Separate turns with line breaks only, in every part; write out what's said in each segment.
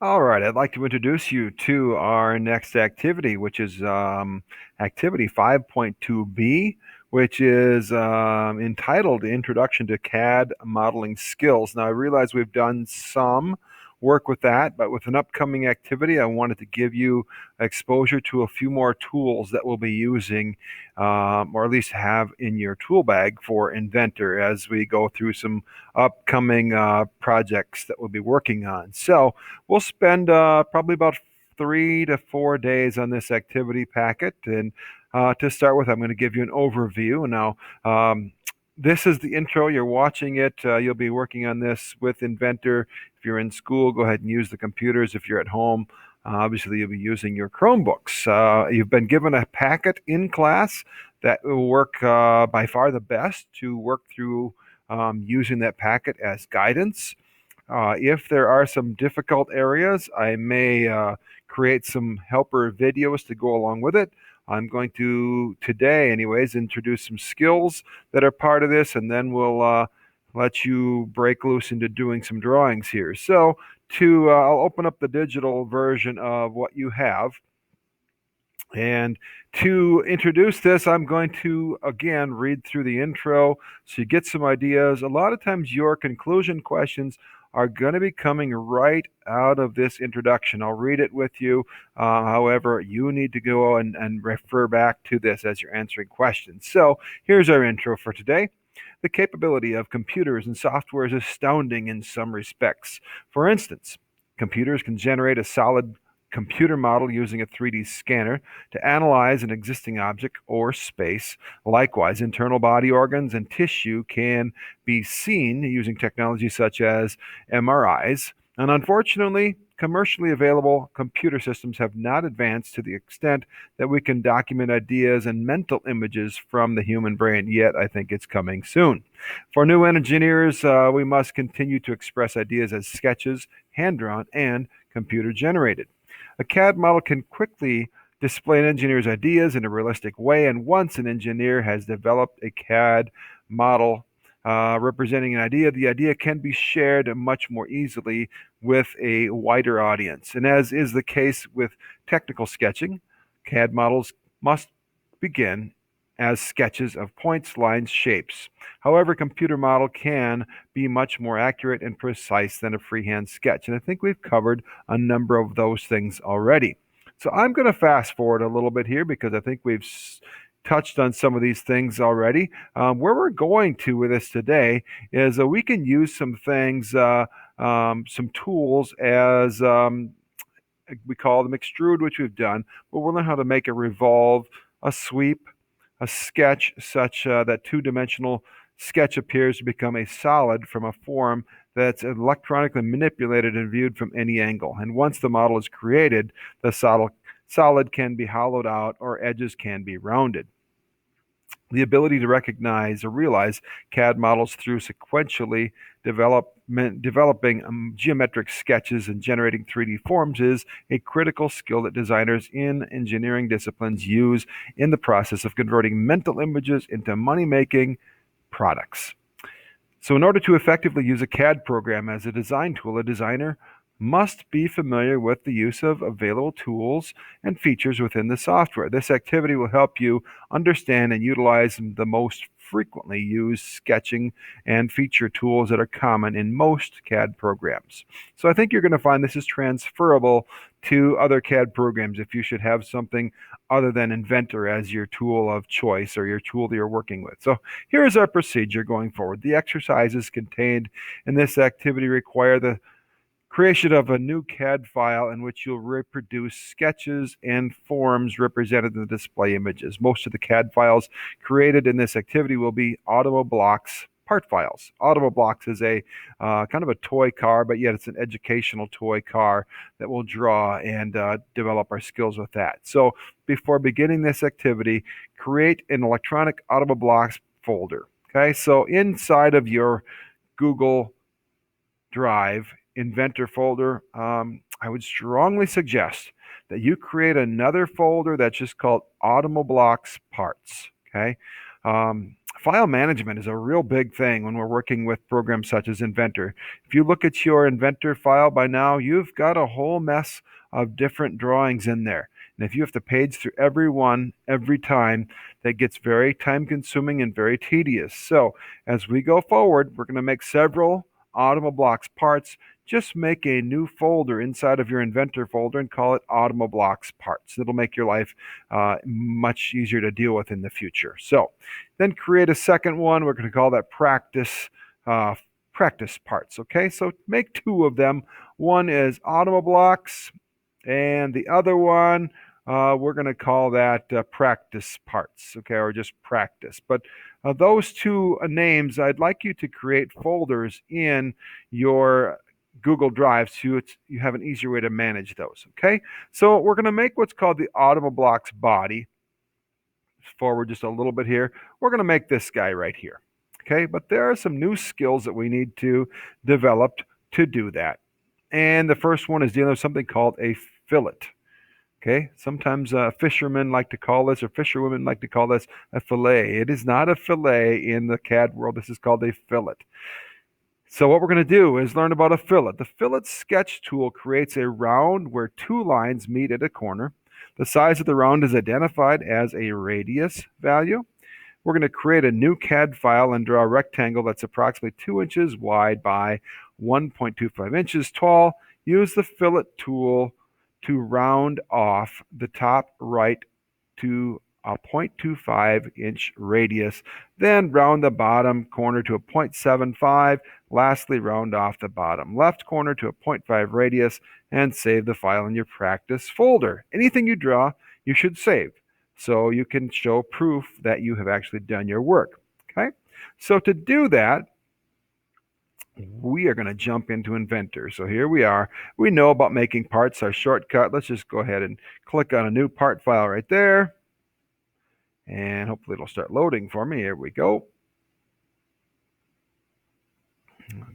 All right, I'd like to introduce you to our next activity, which is activity 5.2b, which is entitled Introduction to CAD Modeling Skills. Now, I realize we've done some work with that, but with an upcoming activity, I wanted to give you exposure to a few more tools that we'll be using, or at least have in your tool bag for Inventor as we go through some upcoming projects that we'll be working on. So, we'll spend probably about 3 to 4 days on this activity packet. And to start with, I'm going to give you an overview. Now, this is the intro. You're watching it. You'll be working on this with Inventor. If you're in school, go ahead and use the computers. If you're at home, obviously you'll be using your Chromebooks. You've been given a packet in class that will work by far the best to work through using that packet as guidance. If there are some difficult areas, I may create some helper videos to go along with it. I'm going to, today, anyways, introduce some skills that are part of this, and then we'll let you break loose into doing some drawings here. So, I'll open up the digital version of what you have. And to introduce this, I'm going to again read through the intro so you get some ideas. A lot of times, your conclusion questions are going to be coming right out of this introduction. I'll read it with you. However, you need to go and refer back to this as you're answering questions. So, here's our intro for today. The capability of computers and software is astounding in some respects. For instance, computers can generate a solid computer model using a 3D scanner to analyze an existing object or space. Likewise, internal body organs and tissue can be seen using technology such as MRIs. And unfortunately, commercially available computer systems have not advanced to the extent that we can document ideas and mental images from the human brain. Yet, I think it's coming soon. For new engineers, we must continue to express ideas as sketches, hand drawn, and computer generated. A CAD model can quickly display an engineer's ideas in a realistic way, and once an engineer has developed a CAD model representing an idea, the idea can be shared much more easily with a wider audience. And as is the case with technical sketching, CAD models must begin as sketches of points, lines, shapes. However, a computer model can be much more accurate and precise than a freehand sketch. And I think we've covered a number of those things already. So I'm going to fast forward a little bit here because I think we've touched on some of these things already. Where we're going to with this today is we can use some things, some tools as we call them extrude, which we've done, but we'll learn how to make a revolve, a sweep, a sketch such that two-dimensional sketch appears to become a solid from a form that's electronically manipulated and viewed from any angle. And once the model is created, the solid can be hollowed out or edges can be rounded. The ability to recognize or realize CAD models through sequentially developing geometric sketches and generating 3D forms is a critical skill that designers in engineering disciplines use in the process of converting mental images into money making products. So, in order to effectively use a CAD program as a design tool, a designer must be familiar with the use of available tools and features within the software. This activity will help you understand and utilize the most frequently used sketching and feature tools that are common in most CAD programs. So I think you're going to find this is transferable to other CAD programs if you should have something other than Inventor as your tool of choice or your tool that you're working with. So here is our procedure going forward. The exercises contained in this activity require the creation of a new CAD file in which you'll reproduce sketches and forms represented in the display images. Most of the CAD files created in this activity will be Automoblox Blocks part files. Automoblox Blocks is a kind of a toy car, but yet it's an educational toy car that we'll draw and develop our skills with that. So before beginning this activity, create an electronic Automoblox Blocks folder. Okay, so inside of your Google Drive Inventor folder, I would strongly suggest that you create another folder that's just called Automoblox Parts. Okay. File management is a real big thing when we're working with programs such as Inventor. If you look at your Inventor file by now, you've got a whole mess of different drawings in there. And if you have to page through every one every time, that gets very time consuming and very tedious. So as we go forward, we're going to make several Automoblocks parts. Just make a new folder inside of your Inventor folder and call it Automoblocks parts. It'll make your life much easier to deal with in the future. So then create a second one. We're going to call that uh, practice parts. Okay, so make two of them. One is Automoblocks, and the other one we're going to call that practice parts. Okay, or just practice. But those two names, I'd like you to create folders in your Google Drive so you have an easier way to manage those. Okay, so we're going to make what's called the Automoblocks body. Forward just a little bit here. We're going to make this guy right here. Okay, but there are some new skills that we need to develop to do that. And the first one is dealing with something called a fillet. Okay, sometimes fishermen like to call this, or fisherwomen like to call this, a fillet. It is not a fillet in the CAD world. This is called a fillet. So what we're going to do is learn about a fillet. The fillet sketch tool creates a round where two lines meet at a corner. The size of the round is identified as a radius value. We're going to create a new CAD file and draw a rectangle that's approximately 2 inches wide by 1.25 inches tall. Use the fillet tool to round off the top right to a 0.25 inch radius, then round the bottom corner to a 0.75. Lastly, round off the bottom left corner to a 0.5 radius and save the file in your practice folder. Anything you draw, you should save so you can show proof that you have actually done your work. Okay, so to do that, we are going to jump into Inventor. So here we are. We know about making parts, our shortcut. Let's just go ahead and click on a new part file right there. And hopefully it'll start loading for me. Here we go.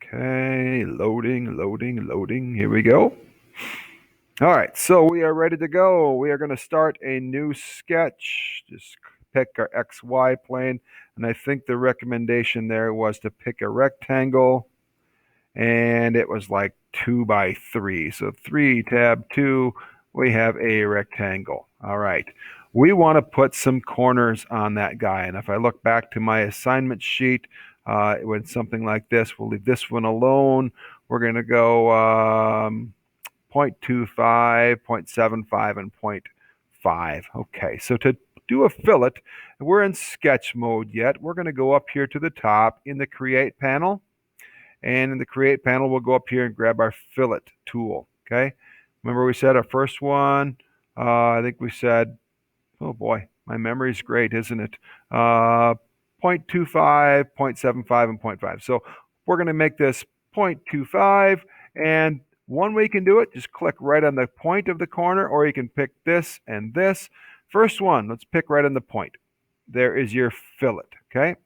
Okay, loading. Here we go. All right, so we are ready to go. We are going to start a new sketch. Just pick our XY plane. And I think the recommendation there was to pick a rectangle. And it was like 2 by 3. So 3 tab 2, we have a rectangle. All right. We want to put some corners on that guy. And if I look back to my assignment sheet, when something like this, we'll leave this one alone. We're going to go 0.25, 0.75, and 0.5. Okay, so to do a fillet, we're in sketch mode yet. We're going to go up here to the top in the Create panel. And in the Create panel, we'll go up here and grab our fillet tool. Okay. Remember we said our first one, I think we said, oh boy, my memory is great, isn't it? 0.25, 0.75, and 0.5. So we're going to make this 0.25. And one way you can do it, just click right on the point of the corner, or you can pick this and this. First one, let's pick right on the point. There is your fillet. Okay.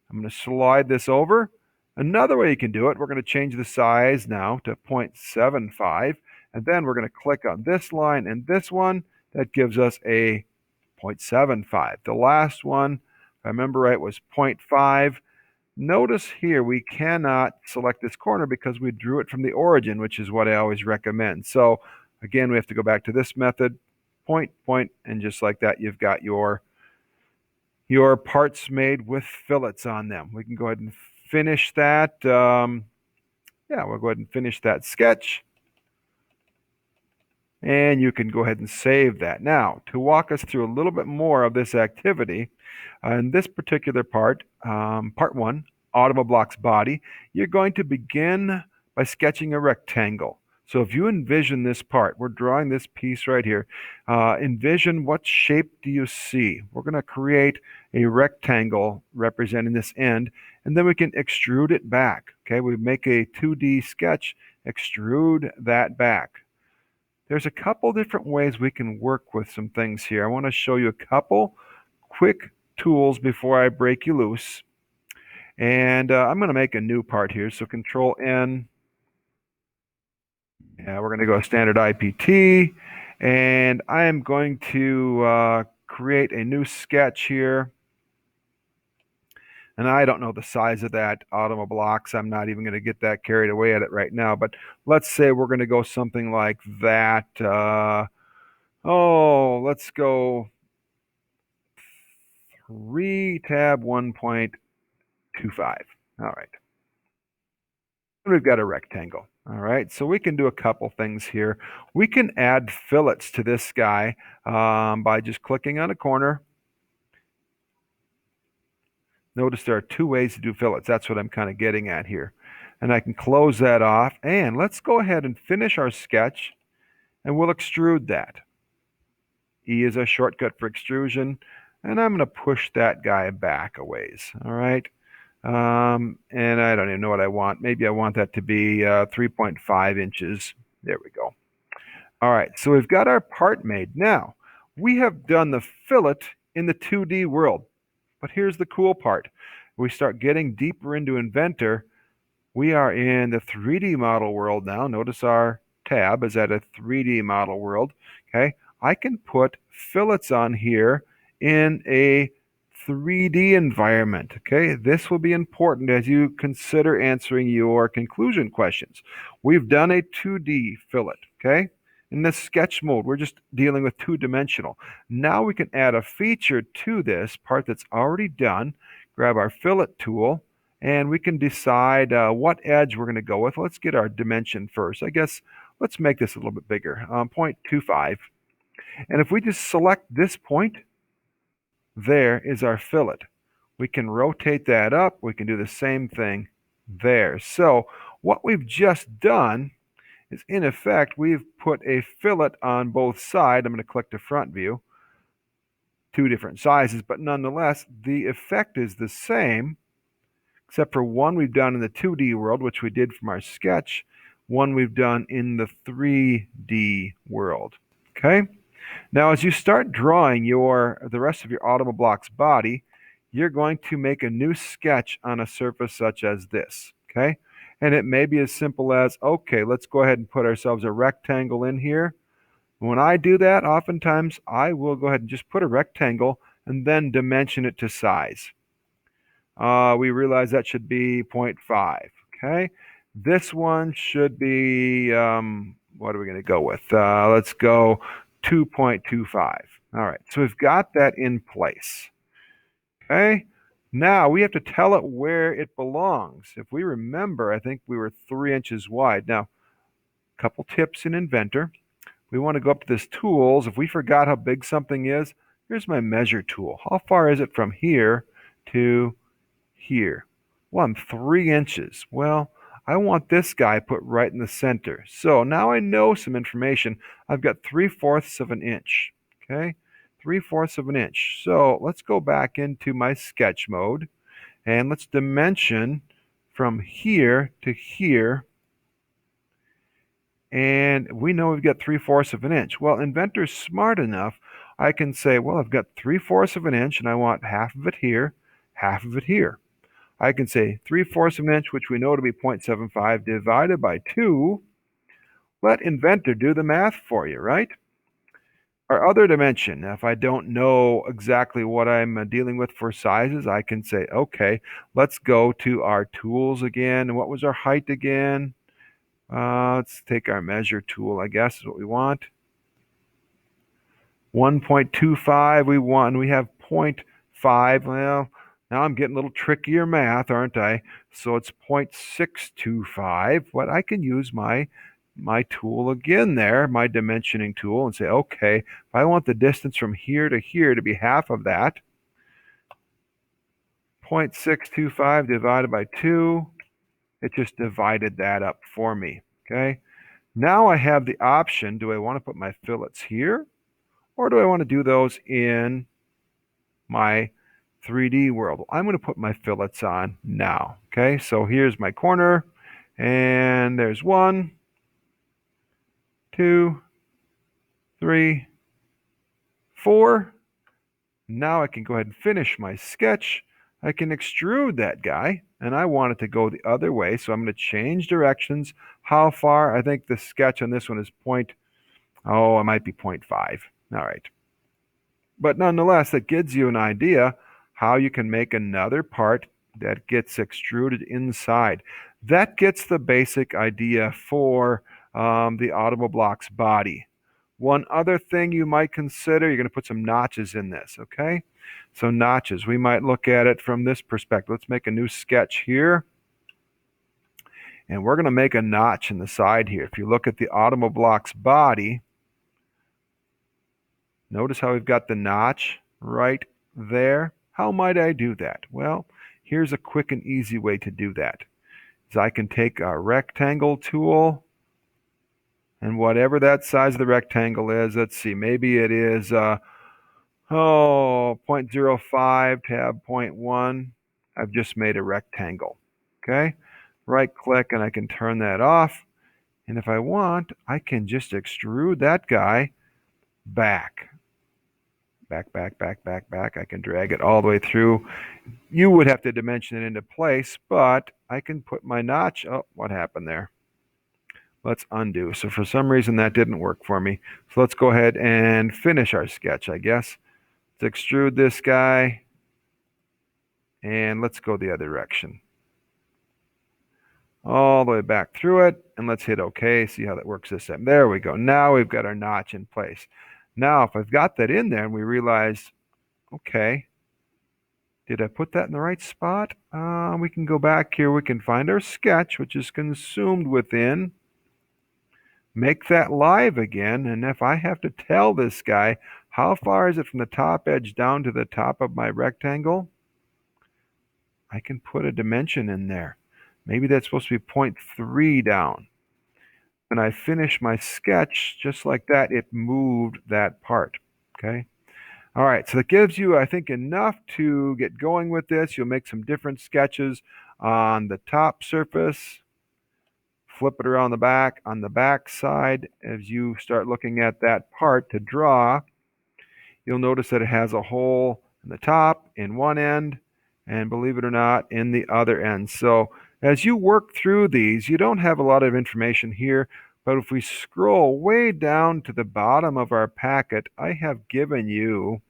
I'm going to slide this over. Another way you can do it, we're going to change the size now to 0.75, and then we're going to click on this line and this one. That gives us a 0.75. The last one, if I remember right, was 0.5. Notice here we cannot select this corner because we drew it from the origin, which is what I always recommend. So again, we have to go back to this method, point, and just like that, you've got your parts made with fillets on them. We can go ahead and finish that. Yeah, we'll go ahead and finish that sketch. And you can go ahead and save that. Now, to walk us through a little bit more of this activity, in this particular part, part 1, Automoblocks body, you're going to begin by sketching a rectangle. So if you envision this part, we're drawing this piece right here. Envision what shape do you see? We're going to create a rectangle representing this end, and then we can extrude it back. Okay, we make a 2D sketch, extrude that back. There's a couple different ways we can work with some things here. I want to show you a couple quick tools before I break you loose. And I'm going to make a new part here. So Control N. Yeah, we're going to go standard IPT. And I am going to create a new sketch here. And I don't know the size of that blocks. I'm not even going to get that carried away at it right now. But let's say we're going to go something like that. Let's go 3 tab 1.25. All right. We've got a rectangle. All right, so we can do a couple things here. We can add fillets to this guy by just clicking on a corner. Notice there are two ways to do fillets. That's what I'm kind of getting at here. And I can close that off. And let's go ahead and finish our sketch, and we'll extrude that. E is a shortcut for extrusion, and I'm going to push that guy back a ways. All right. And I don't even know what I want. Maybe I want that to be 3.5 inches. There we go. All right, so we've got our part made. Now, we have done the fillet in the 2D world. But here's the cool part. We start getting deeper into Inventor. We are in the 3D model world now. Notice our tab is at a 3D model world. Okay, I can put fillets on here in a 3D environment. Okay, this will be important as you consider answering your conclusion questions. We've done a 2D fillet. Okay, in this sketch mode, we're just dealing with two-dimensional. Now we can add a feature to this part that's already done. Grab our fillet tool, and we can decide what edge we're going to go with. Let's get our dimension first. I guess let's make this a little bit bigger, 0.25. And if we just select this point, there is our fillet. We can rotate that up. We can do the same thing there. So what we've just done is, in effect, we've put a fillet on both sides. I'm going to click to front view. Two different sizes, but nonetheless, the effect is the same, except for one we've done in the 2D world, which we did from our sketch, one we've done in the 3D world. Okay? Now, as you start drawing the rest of your Automoblocks body, you're going to make a new sketch on a surface such as this. Okay? And it may be as simple as, okay, let's go ahead and put ourselves a rectangle in here. When I do that, oftentimes I will go ahead and just put a rectangle and then dimension it to size. We realize that should be 0.5. Okay, this one should be, what are we going to go with? Let's go 2.25. All right, so we've got that in place. Okay, now we have to tell it where it belongs. If we remember, I think we were 3 inches wide. Now, a couple tips in Inventor. We want to go up to this tools. If we forgot how big something is, here's my measure tool. How far is it from here to here? Well, I'm 3 inches. Well, I want this guy put right in the center. So now I know some information. I've got 3/4 of an inch. Okay, 3/4 of an inch. So let's go back into my sketch mode and let's dimension from here to here. And we know we've got 3/4 of an inch. Well, Inventor's smart enough. I can say, well, I've got 3/4 of an inch and I want half of it here, half of it here. I can say 3/4 of an inch, which we know to be 0.75, divided by 2. Let Inventor do the math for you, right? Our other dimension, if I don't know exactly what I'm dealing with for sizes, I can say, okay, let's go to our tools again. And what was our height again? Let's take our measure tool, I guess is what we want. 1.25 we want, and we have 0.5. Well, now I'm getting a little trickier math, aren't I? So it's 0.625, but I can use my tool again there, my dimensioning tool, and say, okay, if I want the distance from here to here to be half of that, 0.625 divided by 2, it just divided that up for me, okay? Now I have the option, do I want to put my fillets here, or do I want to do those in my 3D world? I'm going to put my fillets on now, okay? So here's my corner, and there's 1, 2, 3, 4. Now I can go ahead and finish my sketch. I can extrude that guy, and I want it to go the other way, so I'm going to change directions. How far? I think the sketch on this one is it might be 0.5. All right. But nonetheless, that gives you an idea how you can make another part that gets extruded inside. That gets the basic idea for the audible block's body. One other thing you might consider, you're going to put some notches in this, okay? So notches, we might look at it from this perspective. Let's make a new sketch here. And we're going to make a notch in the side here. If you look at the audible block's body, notice how we've got the notch right there. How might I do that? Well, here's a quick and easy way to do that. Is I can take a rectangle tool, and whatever that size of the rectangle is, let's see, maybe it is 0.05 tab 0.1. I've just made a rectangle. Okay, right click and I can turn that off. And if I want, I can just extrude that guy back. Back. I can drag it all the way through. You would have to dimension it into place, but I can put my notch. Oh, what happened there? Let's undo. So for some reason that didn't work for me. So let's go ahead and finish our sketch, I guess. Let's extrude this guy. And let's go the other direction. All the way back through it. And let's hit OK. See how that works this time. There we go. Now we've got our notch in place. Now, if I've got that in there and we realize, okay, did I put that in the right spot? We can go back here. We can find our sketch, which is consumed within. Make that live again. And if I have to tell this guy, how far is it from the top edge down to the top of my rectangle? I can put a dimension in there. Maybe that's supposed to be 0.3 down. When I finish my sketch, just like that, it moved that part, okay? All right, so that gives you, I think, enough to get going with this. You'll make some different sketches on the top surface, flip it around the back. On the back side, as you start looking at that part to draw, you'll notice that it has a hole in the top in one end, and believe it or not, in the other end. So as you work through these, you don't have a lot of information here, but if we scroll way down to the bottom of our packet, I have given you,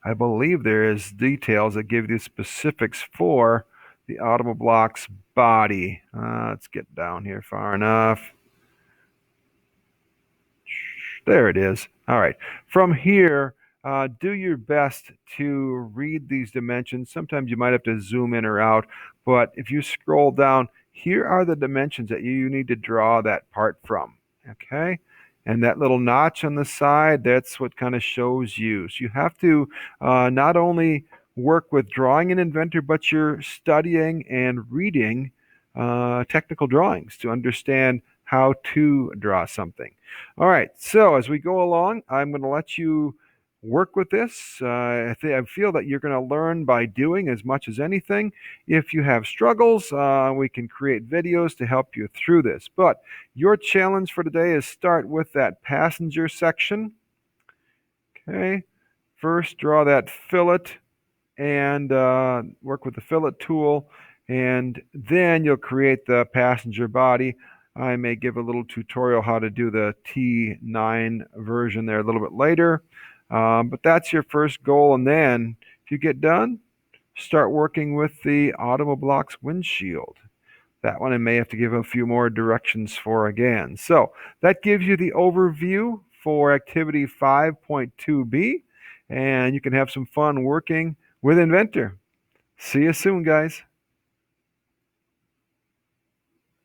I believe there is details that give you specifics for the audible block's body. Let's get down here far enough. There it is. All right. From here, do your best to read these dimensions. Sometimes you might have to zoom in or out, but if you scroll down, here are the dimensions that you need to draw that part from. Okay? And that little notch on the side, that's what kind of shows you. So you have to not only work with drawing in Inventor, but you're studying and reading technical drawings to understand how to draw something. All right, so as we go along, I'm going to let you work with this. I feel that you're going to learn by doing as much as anything. If you have struggles, we can create videos to help you through this. But your challenge for today is start with that passenger section. Okay, first draw that fillet and work with the fillet tool, and then you'll create the passenger body. I may give a little tutorial how to do the T9 version there a little bit later, but that's your first goal. And then if you get done, start working with the audible block's windshield. That one I may have to give a few more directions for again. So that gives you the overview for activity 5.2b, and you can have some fun working with Inventor. See you soon, guys.